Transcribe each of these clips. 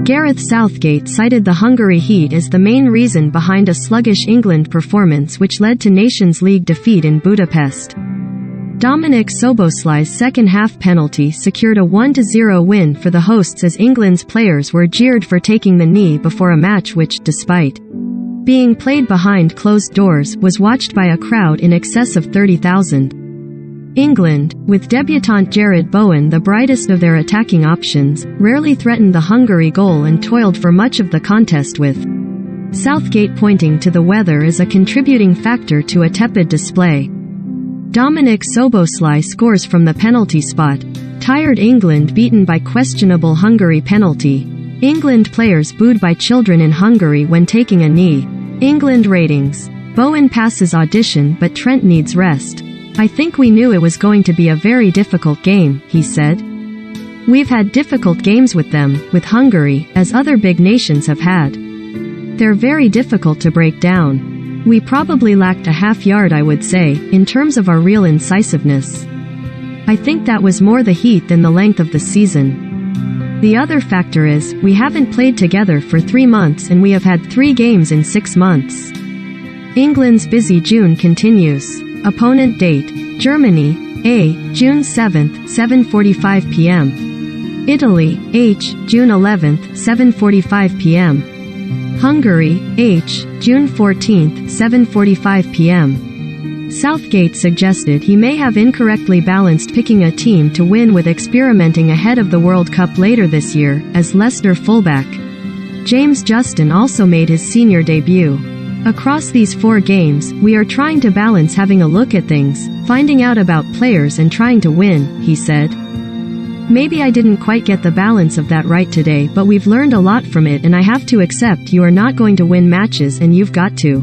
Gareth Southgate cited the Hungary heat as the main reason behind a sluggish England performance which led to Nations League defeat in Budapest. Dominik Szoboszlai's second-half penalty secured a 1-0 win for the hosts as England's players were jeered for taking the knee before a match which, despite being played behind closed doors, was watched by a crowd in excess of 30,000. England, with debutant Jarrod Bowen the brightest of their attacking options, rarely threatened the Hungary goal and toiled for much of the contest, with Southgate pointing to the weather as a contributing factor to a tepid display. Dominik Szoboszlai scores from the penalty spot. Tired England beaten by questionable Hungary penalty. England players booed by children in Hungary when taking a knee. England ratings. Bowen passes audition but Trent needs rest. I think we knew it was going to be a very difficult game, he said. We've had difficult games with them, with Hungary, as other big nations have had. They're very difficult to break down. We probably lacked a half yard, I would say, in terms of our real incisiveness. I think that was more the heat than the length of the season. The other factor is, we haven't played together for 3 months and we have had 3 games in 6 months. England's busy June continues. Opponent date: Germany, A, June 7th, 7:45 p.m. Italy, H, June 11th, 7:45 p.m. Hungary, H, June 14th, 7:45 p.m. Southgate suggested he may have incorrectly balanced picking a team to win with experimenting ahead of the World Cup later this year, as Leicester fullback James Justin also made his senior debut. Across these 4 games, we are trying to balance having a look at things, finding out about players and trying to win, he said. Maybe I didn't quite get the balance of that right today, but we've learned a lot from it and I have to accept you are not going to win matches and you've got to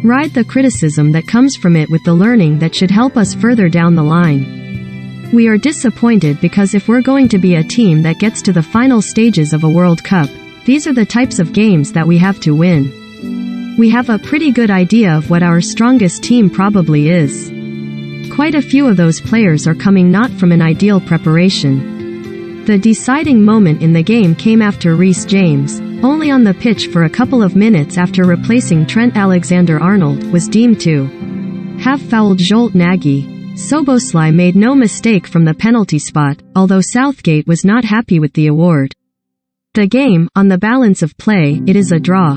ride the criticism that comes from it with the learning that should help us further down the line. We are disappointed because if we're going to be a team that gets to the final stages of a World Cup, these are the types of games that we have to win. We have a pretty good idea of what our strongest team probably is. Quite a few of those players are coming not from an ideal preparation. The deciding moment in the game came after Reece James, only on the pitch for a couple of minutes after replacing Trent Alexander-Arnold, was deemed to have fouled Zsolt Nagy. Szoboszlai made no mistake from the penalty spot, although Southgate was not happy with the award. The game, on the balance of play, it is a draw.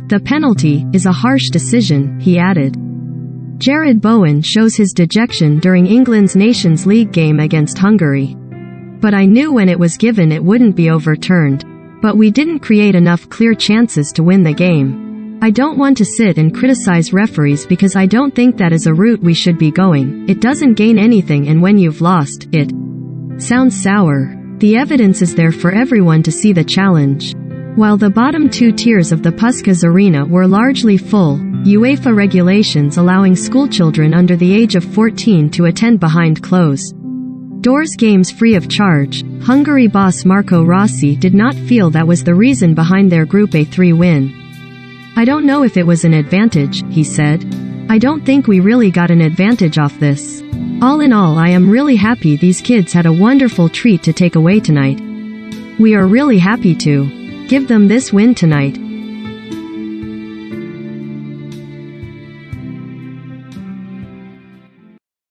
The penalty, is a harsh decision, he added. Jarrod Bowen shows his dejection during England's Nations League game against Hungary. But I knew when it was given it wouldn't be overturned. But we didn't create enough clear chances to win the game. I don't want to sit and criticize referees because I don't think that is a route we should be going. It doesn't gain anything, and when you've lost, it sounds sour. The evidence is there for everyone to see the challenge. While the bottom 2 tiers of the Puskás Arena were largely full, UEFA regulations allowing schoolchildren under the age of 14 to attend behind closed doors games free of charge. Hungary boss Marco Rossi did not feel that was the reason behind their Group A3 win. I don't know if it was an advantage, he said. I don't think we really got an advantage off this. All in all, I am really happy these kids had a wonderful treat to take away tonight. We are really happy to give them this win tonight.